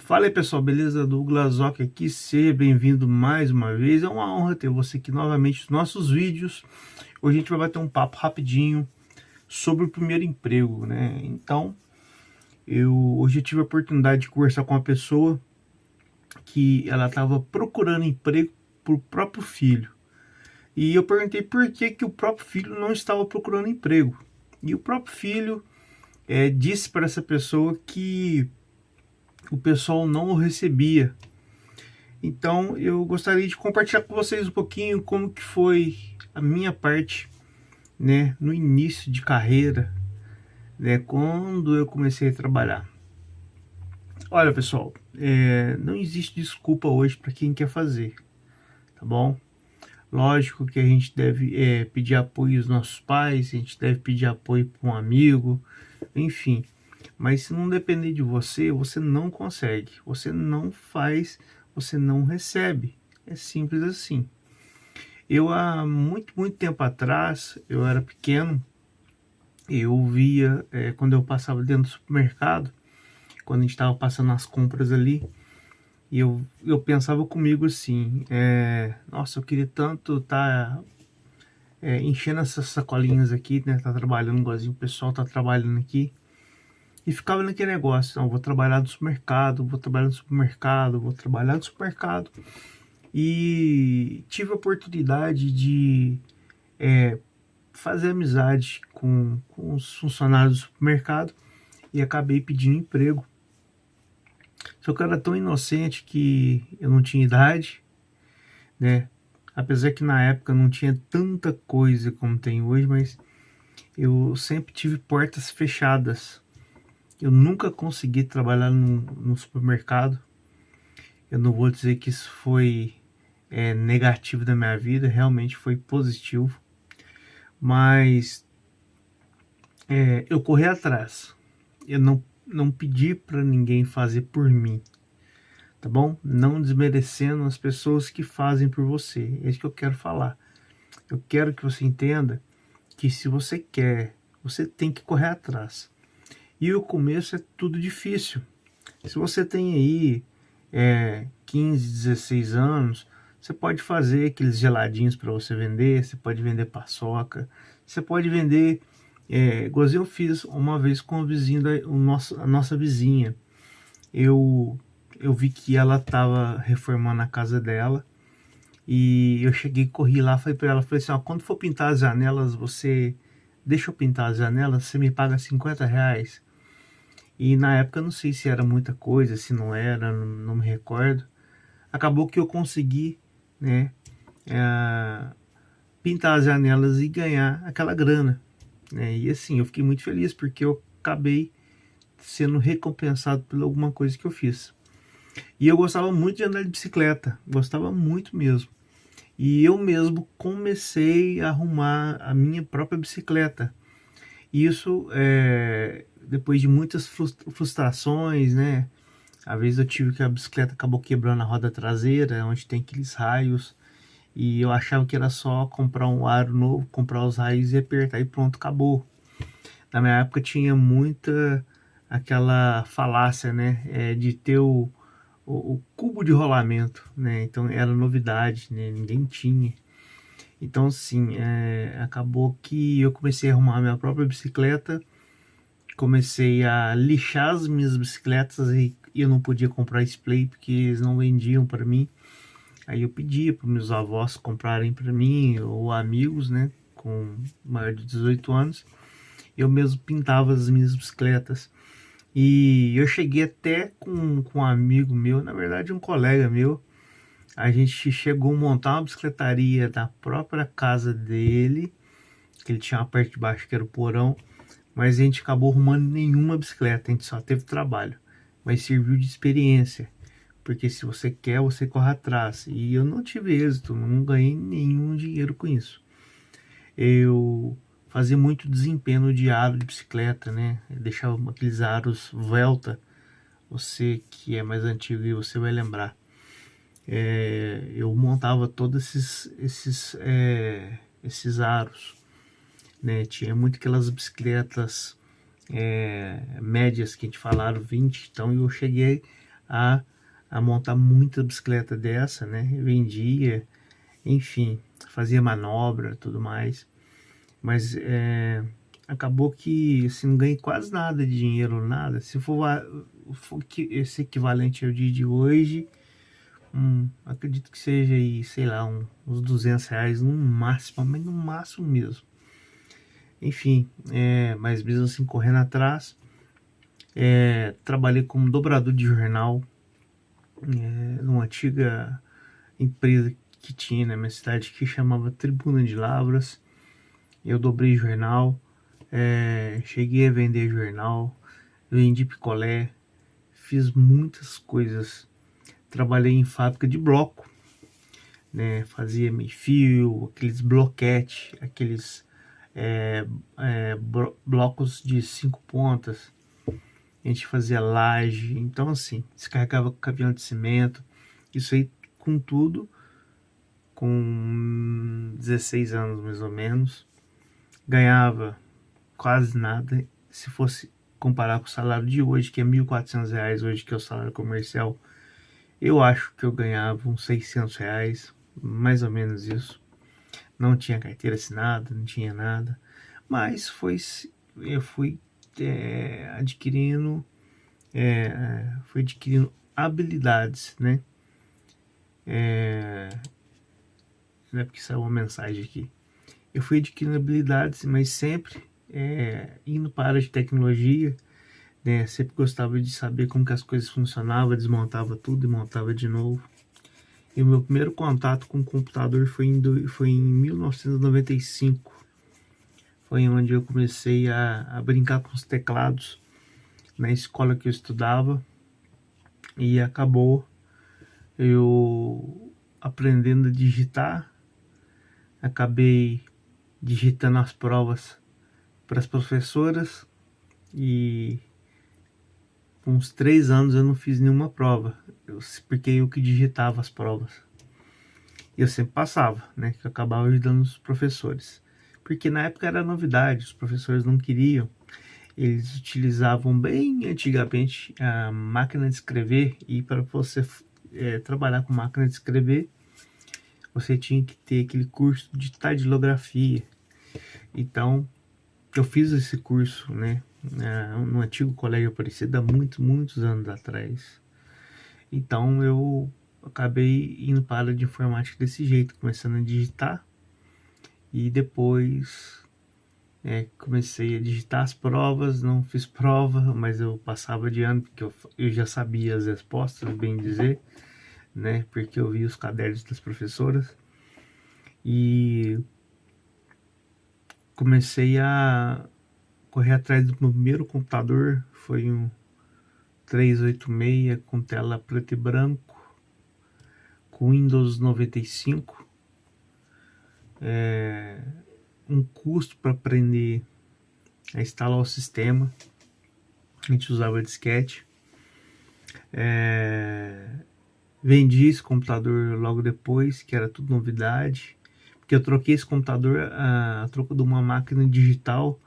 Fala aí pessoal, beleza? Douglas Ock aqui, seja bem-vindo mais uma vez. É uma honra ter você aqui novamente nos nossos vídeos. Hoje a gente vai bater um papo rapidinho sobre o primeiro emprego, né? Então, hoje eu tive a oportunidade de conversar com uma pessoa que ela estava procurando emprego para o próprio filho. E eu perguntei por que o próprio filho não estava procurando emprego. E o próprio filho disse para essa pessoa que o pessoal não o recebia. Então eu gostaria de compartilhar com vocês um pouquinho como que foi a minha parte, né, no início de carreira, né, quando eu comecei a trabalhar. Olha pessoal, não existe desculpa hoje para quem quer fazer, tá bom? Lógico que a gente deve pedir apoio aos nossos pais, a gente deve pedir apoio para um amigo, enfim. Mas se não depender de você, você não consegue, você não faz, você não recebe. É simples assim. Eu há muito tempo atrás, eu era pequeno, eu via, quando eu passava dentro do supermercado, quando a gente estava passando as compras ali, e eu pensava comigo assim, nossa, eu queria tanto estar enchendo essas sacolinhas aqui, né, tá trabalhando igualzinho o pessoal tá trabalhando aqui, e ficava naquele negócio, não, vou trabalhar no supermercado, vou trabalhar no supermercado, vou trabalhar no supermercado, e tive a oportunidade de fazer amizade com os funcionários do supermercado e acabei pedindo emprego. Só que eu era tão inocente que eu não tinha idade, né? Apesar que na época não tinha tanta coisa como tem hoje, mas eu sempre tive portas fechadas. Eu nunca consegui trabalhar no supermercado. Eu não vou dizer que isso foi negativo da minha vida, realmente foi positivo. Mas eu corri atrás. Eu não pedi para ninguém fazer por mim, tá bom? Não desmerecendo as pessoas que fazem por você. É isso que eu quero falar. Eu quero que você entenda que se você quer, você tem que correr atrás. E o começo é tudo difícil. Se você tem aí 15, 16 anos, você pode fazer aqueles geladinhos para você vender, você pode vender paçoca, você pode vender, igual eu fiz uma vez com a nossa vizinha. Eu vi que ela estava reformando a casa dela e eu cheguei, corri lá, falei para ela, falei assim, ó, quando for pintar as janelas, você deixa eu pintar as janelas, você me paga R$ 50. E na época eu não sei se era muita coisa, se não era, não me recordo. Acabou que eu consegui, né, pintar as janelas e ganhar aquela grana, né? E assim, eu fiquei muito feliz porque eu acabei sendo recompensado por alguma coisa que eu fiz. E eu gostava muito de andar de bicicleta, gostava muito mesmo. E eu mesmo comecei a arrumar a minha própria bicicleta. Isso depois de muitas frustrações, né? Às vezes eu tive que a bicicleta acabou quebrando a roda traseira, onde tem aqueles raios. E eu achava que era só comprar um aro novo, comprar os raios e apertar e pronto, acabou. Na minha época tinha muita aquela falácia, né? De ter o cubo de rolamento, né? Então era novidade, né? Ninguém tinha. Então, assim, acabou que eu comecei a arrumar a minha própria bicicleta, comecei a lixar as minhas bicicletas e eu não podia comprar spray porque eles não vendiam para mim. Aí eu pedia para meus avós comprarem para mim, ou amigos, né, com maior de 18 anos. Eu mesmo pintava as minhas bicicletas. E eu cheguei até com um amigo meu, na verdade um colega meu, a gente chegou a montar uma bicicletaria na própria casa dele, que ele tinha uma parte de baixo que era o porão, mas a gente acabou arrumando nenhuma bicicleta, a gente só teve trabalho, mas serviu de experiência, porque se você quer, você corre atrás, e eu não tive êxito, não ganhei nenhum dinheiro com isso. Eu fazia muito desempenho de aro de bicicleta, né, eu deixava aqueles aros Velta, você que é mais antigo e você vai lembrar. Eu montava todos esses aros, né? Tinha muito aquelas bicicletas médias que a gente falaram, 20, então eu cheguei a, a montar muita bicicleta dessa, né? Eu vendia, enfim, fazia manobra, tudo mais. Mas acabou que assim, não ganhei quase nada de dinheiro, nada. Se for esse equivalente ao dia de hoje, acredito que seja aí, sei lá, uns R$ 200 no máximo, mas no máximo mesmo. Enfim, mas mesmo assim, correndo atrás, trabalhei como dobrador de jornal, numa antiga empresa que tinha na minha cidade, que chamava Tribuna de Lavras. Eu dobrei jornal, cheguei a vender jornal, vendi picolé, fiz muitas coisas. Trabalhei em fábrica de bloco, né? Fazia meio-fio, aqueles bloquete, aqueles blocos de 5 pontas. A gente fazia laje, então assim, descarregava caminhão de cimento, isso aí com tudo, com 16 anos mais ou menos. Ganhava quase nada, se fosse comparar com o salário de hoje, que é R$ 1.400 hoje, que é o salário comercial, eu acho que eu ganhava uns R$ 600, mais ou menos isso. Não tinha carteira assinada, não tinha nada, mas eu fui adquirindo habilidades, né? Não é porque saiu uma mensagem aqui. Eu fui adquirindo habilidades, mas sempre indo para a área de tecnologia, né? Sempre gostava de saber como que as coisas funcionavam, desmontava tudo e montava de novo. E o meu primeiro contato com o computador foi em 1995. Foi onde eu comecei a brincar com os teclados na escola que eu estudava. E acabou eu aprendendo a digitar. Acabei digitando as provas para as professoras. E com uns 3 anos eu não fiz nenhuma prova, porque eu que digitava as provas. E eu sempre passava, né? Que eu acabava ajudando os professores. Porque na época era novidade, os professores não queriam. Eles utilizavam bem antigamente a máquina de escrever, e para você trabalhar com máquina de escrever, você tinha que ter aquele curso de tatilografia. Então, eu fiz esse curso, né? No antigo colégio Aparecida, há muitos anos atrás. Então, eu acabei indo para a área de informática desse jeito, começando a digitar. E depois comecei a digitar as provas, não fiz prova, mas eu passava de ano, porque eu já sabia as respostas, bem dizer, né? Porque eu vi os cadernos das professoras. E comecei a correr atrás do meu primeiro computador, foi um 386 com tela preto e branco, com Windows 95. Um custo para aprender a instalar o sistema. A gente usava disquete. Vendi esse computador logo depois, que era tudo novidade, porque eu troquei esse computador a troco de uma máquina digital,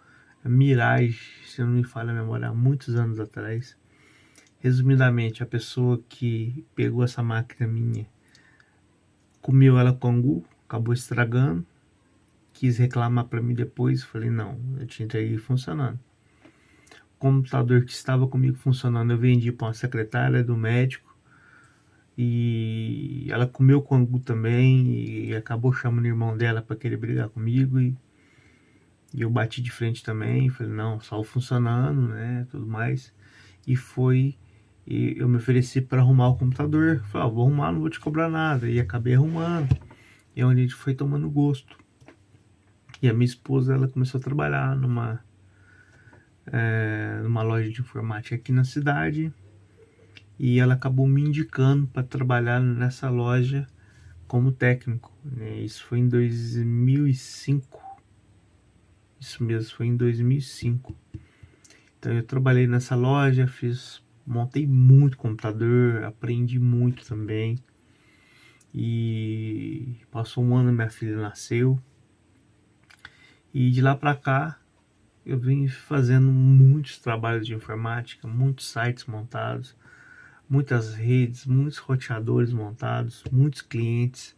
a Mirage, se não me falha a memória, há muitos anos atrás. Resumidamente, a pessoa que pegou essa máquina minha comeu ela com angu, acabou estragando, quis reclamar para mim depois, falei não, eu tinha entregue funcionando. O computador que estava comigo funcionando eu vendi para uma secretária do médico, e ela comeu com angu também e acabou chamando o irmão dela para querer brigar comigo, e eu bati de frente também, falei não, só funcionando, né, tudo mais. E eu me ofereci para arrumar o computador, falei, vou arrumar, não vou te cobrar nada, e acabei arrumando. E é onde a gente foi tomando gosto. E a minha esposa, ela começou a trabalhar numa loja de informática aqui na cidade, e ela acabou me indicando para trabalhar nessa loja como técnico, né? Isso foi em 2005. Isso mesmo, foi em 2005. Então eu trabalhei nessa loja, montei muito computador, aprendi muito também. E passou um ano, minha filha nasceu. E de lá para cá eu vim fazendo muitos trabalhos de informática, muitos sites montados, muitas redes, muitos roteadores montados, muitos clientes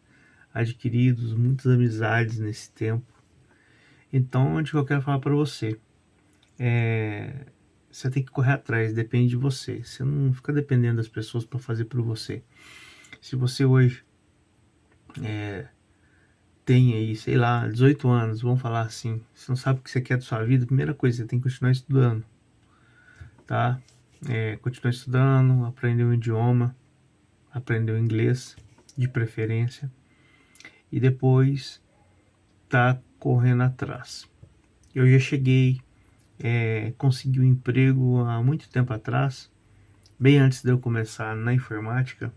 adquiridos, muitas amizades nesse tempo. Então, onde que eu quero falar para você? Você tem que correr atrás, depende de você. Você não fica dependendo das pessoas para fazer por você. Se você hoje tem aí, sei lá, 18 anos, vamos falar assim, você não sabe o que você quer da sua vida, a primeira coisa, você tem que continuar estudando, tá? Continuar estudando, aprender um idioma, aprender o inglês, de preferência, e depois tá correndo atrás. Eu já cheguei, consegui um emprego há muito tempo atrás, bem antes de eu começar na informática.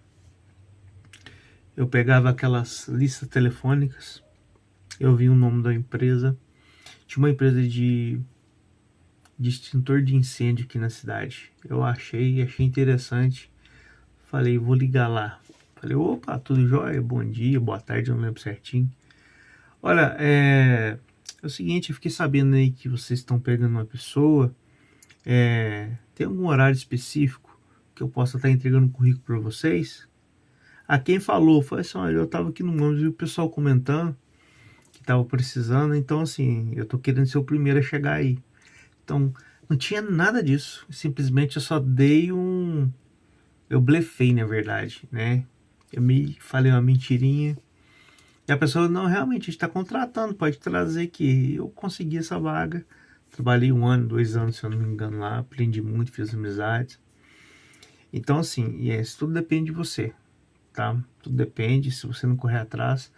Eu pegava aquelas listas telefônicas, eu vi o nome da empresa, tinha uma empresa de extintor de incêndio aqui na cidade. Eu achei interessante, falei, vou ligar lá. Falei, opa, tudo jóia? Bom dia, boa tarde, eu não lembro certinho. Olha, é o seguinte, eu fiquei sabendo aí que vocês estão pegando uma pessoa, tem algum horário específico que eu possa estar entregando um currículo para vocês? A quem falou, foi assim, olha, eu tava aqui no ônibus e o pessoal comentando que tava precisando, então assim, eu tô querendo ser o primeiro a chegar aí. Então, não tinha nada disso, simplesmente eu só dei eu blefei, na verdade, né? Eu me falei uma mentirinha, e a pessoa, não, realmente, está contratando, pode trazer que eu consegui essa vaga. Trabalhei 1 ano, 2 anos, se eu não me engano lá, aprendi muito, fiz amizades. Então, assim, isso tudo depende de você, tá? Tudo depende, se você não correr atrás,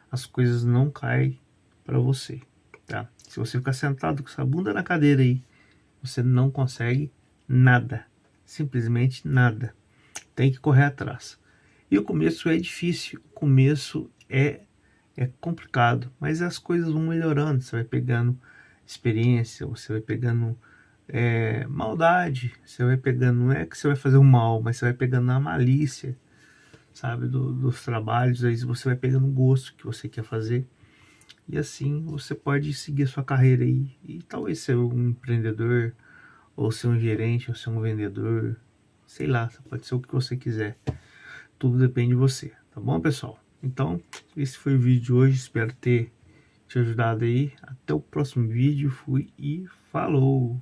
as coisas não caem para você, tá? Se você ficar sentado com essa bunda na cadeira aí, você não consegue nada, simplesmente nada. Tem que correr atrás. E o começo é difícil, o começo é complicado, mas as coisas vão melhorando, você vai pegando experiência, você vai pegando maldade, você vai pegando, não é que você vai fazer o mal, mas você vai pegando a malícia, sabe, dos trabalhos, aí você vai pegando o gosto que você quer fazer, e assim você pode seguir a sua carreira aí, e talvez ser um empreendedor, ou ser um gerente, ou ser um vendedor, sei lá, pode ser o que você quiser, tudo depende de você, tá bom, pessoal? Então, esse foi o vídeo de hoje, espero ter te ajudado aí. Até o próximo vídeo, fui e falou!